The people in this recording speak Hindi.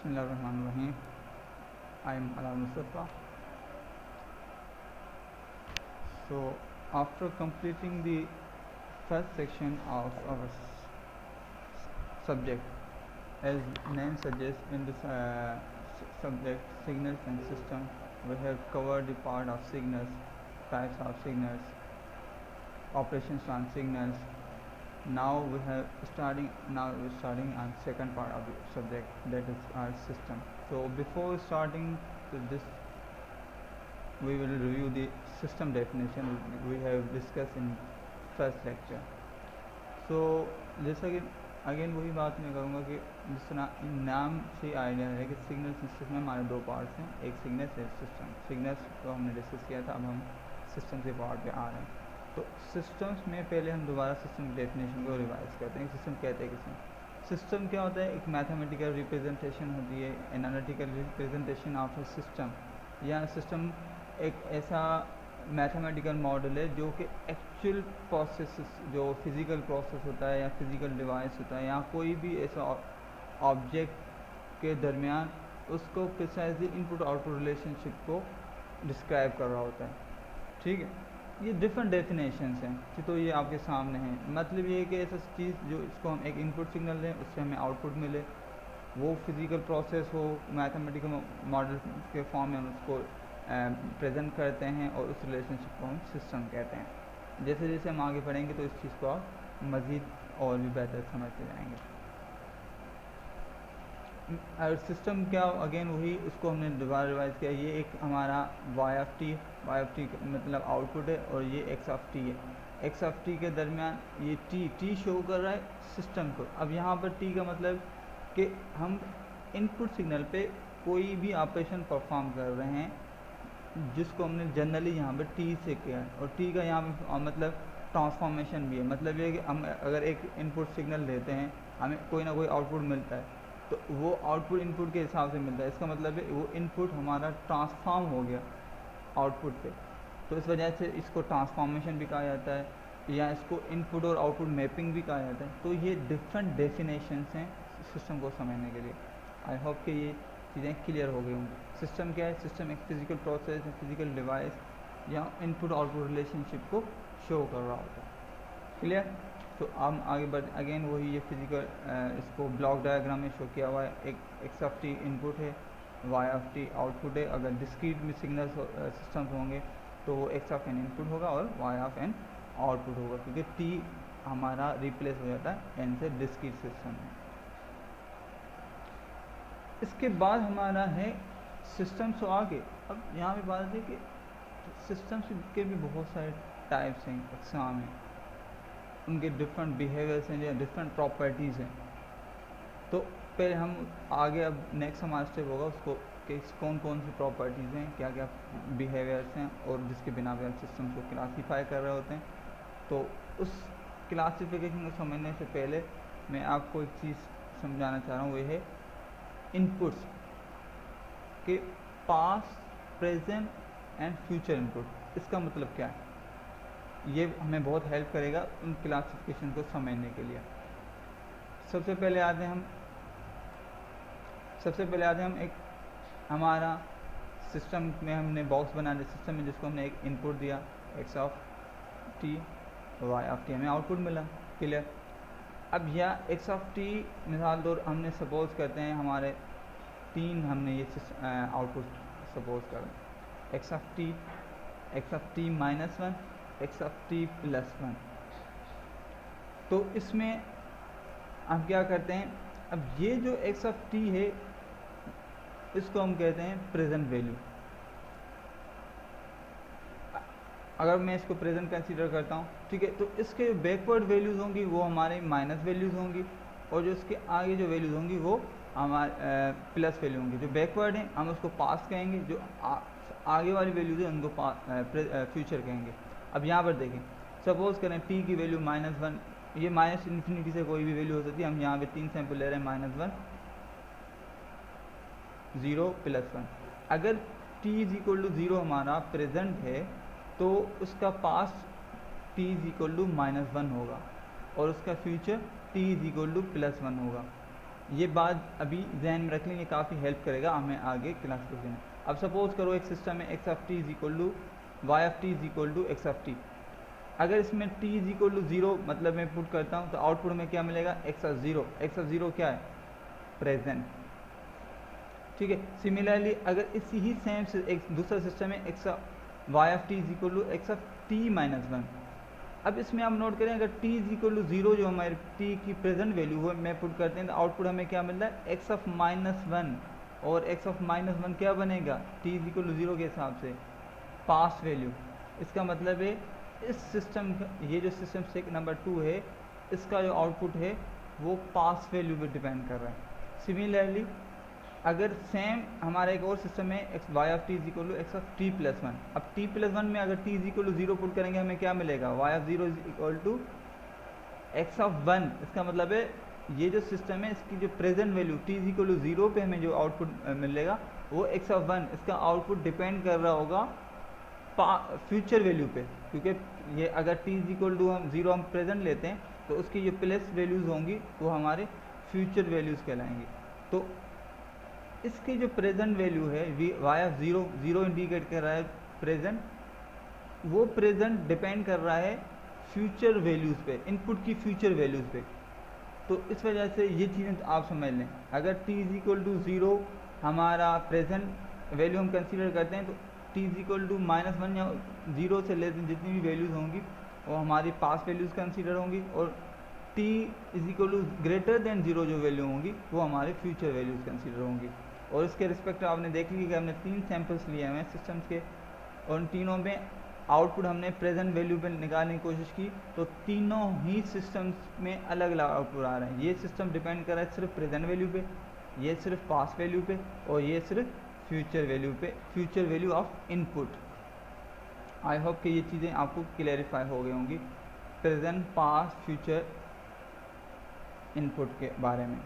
Bismillahirrahmanirrahim. I am Ala Mustafa. So, after completing the first section of our subject, as name suggests, in this subject signals and system, we have covered the part of signals, types of signals, operations on signals. Now we're starting on second part of the subject, that is our system. So before starting to this, we will review the system definition we have discussed in first lecture. So जैसा कि अगेन वही बात मैं करूँगा कि जिस तरह नाम से आइडिया है कि सिग्नल सिस्टम में हमारे दो पार्ट्स हैं, एक सिग्नल्स है सिस्टम। सिग्नल्स को हमने डिस्कस किया था, अब हम सिस्टम के पार्ट पे आ रहे हैं। तो सिस्टम्स में पहले हम दोबारा सिस्टम की डेफिनेशन को रिवाइज करते हैं। सिस्टम कहते हैं किसे? सिस्टम क्या होता है? एक मैथमेटिकल रिप्रेजेंटेशन होती है, analytical representation of A system. या सिस्टम एक ऐसा मैथमेटिकल मॉडल है जो कि एक्चुअल प्रोसेस, जो फिज़िकल प्रोसेस होता है या फिज़िकल डिवाइस होता है या कोई भी ऐसा ऑब्जेक्ट के दरमियान उसको प्रिसाइजली इनपुट आउटपुट रिलेशनशिप को डिस्क्राइब कर रहा होता है। ठीक है, ये डिफरेंट डेफिनेशंस हैं। तो ये आपके सामने हैं। मतलब ये है कि ऐसा चीज़ जो इसको हम एक इनपुट सिग्नल दें, उससे हमें आउटपुट मिले, वो फिज़िकल प्रोसेस हो, मैथमेटिकल मॉडल के फॉर्म में हम उसको प्रेजेंट करते हैं और उस रिलेशनशिप को हम सिस्टम कहते हैं। जैसे जैसे हम आगे बढ़ेंगे तो इस चीज़ को आप मज़ीद और भी बेहतर समझते जाएंगे। और सिस्टम क्या, अगेन वही उसको हमने दोबारा रिवाइज किया। ये एक हमारा वाई ऑफ टी मतलब आउटपुट है और ये एक्स ऑफ टी है। एक्स ऑफ टी के दरमियान ये टी शो कर रहा है सिस्टम को। अब यहाँ पर टी का मतलब कि हम इनपुट सिग्नल पे कोई भी ऑपरेशन परफॉर्म कर रहे हैं जिसको हमने जनरली यहाँ पर टी से किया है। और टी का यहाँ पर मतलब ट्रांसफॉर्मेशन भी है। मतलब ये कि हम अगर एक इनपुट सिग्नल देते हैं, हमें कोई ना कोई आउटपुट मिलता है, तो वो आउटपुट इनपुट के हिसाब से मिलता है। इसका मतलब है वो इनपुट हमारा ट्रांसफॉर्म हो गया आउटपुट पे, तो इस वजह से इसको ट्रांसफॉर्मेशन भी कहा जाता है या इसको इनपुट और आउटपुट मैपिंग भी कहा जाता है। तो ये डिफरेंट डेफिनेशंस हैं सिस्टम को समझने के लिए। आई होप कि ये चीज़ें क्लियर हो गई होंगी। सिस्टम क्या है? सिस्टम एक फिज़िकल प्रोसेस है, फिज़िकल डिवाइस या इनपुट आउटपुट रिलेशनशिप को शो कर रहा होता है। क्लियर? तो हम आगे बढ़, अगेन वही ये फिज़िकल इसको ब्लॉक डायग्राम में शो किया हुआ है। एक एक्स ऑफ टी इनपुट है, वाई ऑफ टी आउटपुट है। अगर डिस्क्रीट में सिग्नल सिस्टम्स होंगे तो वो एक्स ऑफ एन इनपुट होगा और वाई ऑफ एन आउटपुट होगा, क्योंकि टी हमारा रिप्लेस हो जाता है एन से डिस्क्रीट सिस्टम में। इसके बाद हमारा है सिस्टम्स। तो आगे अब यहाँ पे बात है कि सिस्टम्स के भी बहुत सारे टाइप्स हैं, अक़साम हैं, उनके डिफरेंट बिहेवियर्स हैं या डिफरेंट प्रॉपर्टीज़ हैं। तो पहले हम आगे, अब नेक्स्ट हमारा स्टेप होगा उसको कि कौन कौन सी प्रॉपर्टीज़ हैं, क्या क्या बिहेवियर्स हैं और जिसके बिना पे हम सिस्टम्स को क्लासीफाई कर रहे होते हैं। तो उस क्लासिफिकेशन को समझने से पहले मैं आपको एक चीज़ समझाना चाह रहा हूँ, वो है इनपुट्स के past, present and future input. इसका मतलब क्या है? ये हमें बहुत हेल्प करेगा उन क्लासिफिकेशन को समझने के लिए। सबसे पहले आते हम एक हमारा सिस्टम में हमने बॉक्स बना दिया सिस्टम में, जिसको हमने एक इनपुट दिया x of t, y of t, हमें आउटपुट मिला। क्लियर? अब यह एक्स ऑफ टी मिसाल तौर हमने सपोज करते हैं हमारे तीन, हमने ये आउटपुट सपोज करें x of t minus one, x of t plus one. तो इसमें हम क्या करते हैं, अब ये जो एक्स ऑफ टी है इसको हम कहते हैं प्रेजेंट वैल्यू। अगर मैं इसको प्रेजेंट कंसीडर करता हूँ, ठीक है, तो इसके बैकवर्ड वैल्यूज़ होंगी वो हमारे माइनस वैल्यूज़ होंगी और जो इसके आगे जो वैल्यूज़ होंगी वो हमारे प्लस वैल्यू होंगी। जो बैकवर्ड हैं हम उसको पास्ट कहेंगे, जो आगे वाली वैल्यूज़ है उनको फ्यूचर कहेंगे। अब यहाँ पर देखें, सपोज़ करें टी की वैल्यू माइनस वन, ये माइनस इन्फिनिटी से कोई भी वैल्यू हो सकती है। हम यहाँ पे 3 सैंपल ले रहे हैं, माइनस वन, 0, प्लस वन। अगर टी इज इक्वल टू 0 हमारा प्रेजेंट है तो उसका past t is equal to minus one होगा और उसका future t is equal to plus one होगा। ये बात अभी जहन में रख लें, ये काफ़ी हेल्प करेगा हमें आगे क्लास के में। अब सपोज करो एक सिस्टम है x of t is equal to y of t is equal to x of t. अगर इसमें t is equal to zero मतलब मैं पुट करता हूँ तो आउटपुट में क्या मिलेगा, x of zero. X of zero क्या है, प्रेजेंट। ठीक है, सिमिलरली अगर इसी ही सेम से एक दूसरा सिस्टम है x of y of t is equal to x of t minus one. अब इसमें आप नोट करें अगर t is equal to zero जो हमारे t की प्रेजेंट वैल्यू हो मैं पुट करते हैं तो आउटपुट हमें क्या मिल रहा है, एक्स ऑफ माइनस वन। और एक्स ऑफ माइनस वन क्या बनेगा, t is equal to zero के हिसाब से पास्ट वैल्यू। इसका मतलब है इस सिस्टम का, ये जो सिस्टम स्टेट नंबर 2 है, इसका जो आउटपुट है वो पास्ट वैल्यू पे डिपेंड कर रहा है। सिमिलरली अगर सेम हमारा एक और सिस्टम है x y of t is equal to x of t plus one. अब टी प्लस वन में अगर t is equal to zero put करेंगे हमें क्या मिलेगा, y of zero is equal to x of one. इसका मतलब है ये जो सिस्टम है इसकी जो present value t is equal to zero पे हमें जो आउटपुट मिलेगा वो एक्स ऑफ वन। इसका आउटपुट डिपेंड कर रहा होगा फ्यूचर वैल्यू पे, क्योंकि ये अगर टी इज इक्वल टू हम जीरो हम प्रेजेंट लेते हैं तो उसकी जो प्लस वैल्यूज़ होंगी वो हमारे फ्यूचर वैल्यूज़ कहलाएंगी। तो इसकी जो प्रेजेंट वैल्यू है y of zero, zero indicate कर रहा है प्रेजेंट, वो प्रेजेंट डिपेंड कर रहा है फ्यूचर वैल्यूज़ पे, इनपुट की फ्यूचर वैल्यूज़ पे। तो इस वजह से ये चीज़ें आप समझ लें, अगर t is equal to zero हमारा प्रेजेंट वैल्यू हम कंसीडर करते हैं तो t is equal to minus one या जीरो से लेस जितनी भी वैल्यूज़ होंगी वो हमारी पास्ट वैल्यूज़ कंसीडर होंगी, और t is equal to greater than zero जो वैल्यू होंगी वो हमारे फ्यूचर वैल्यूज़ कंसीडर होंगी। और इसके रिस्पेक्ट आपने देख ली कि हमने 3 सैम्पल्स लिए हैं सिस्टम्स के, और उन तीनों में आउटपुट हमने प्रेजेंट वैल्यू पे निकालने की कोशिश की तो तीनों ही सिस्टम्स में अलग अलग आउटपुट आ रहे हैं। ये सिस्टम डिपेंड कर रहा है सिर्फ प्रेजेंट वैल्यू पे, ये सिर्फ पास्ट वैल्यू पे, और ये सिर्फ फ्यूचर वैल्यू पे, future value of input. I hope कि ये चीज़ें आपको क्लैरिफाई हो गई होंगी प्रेजेंट पास्ट फ्यूचर इनपुट के बारे में।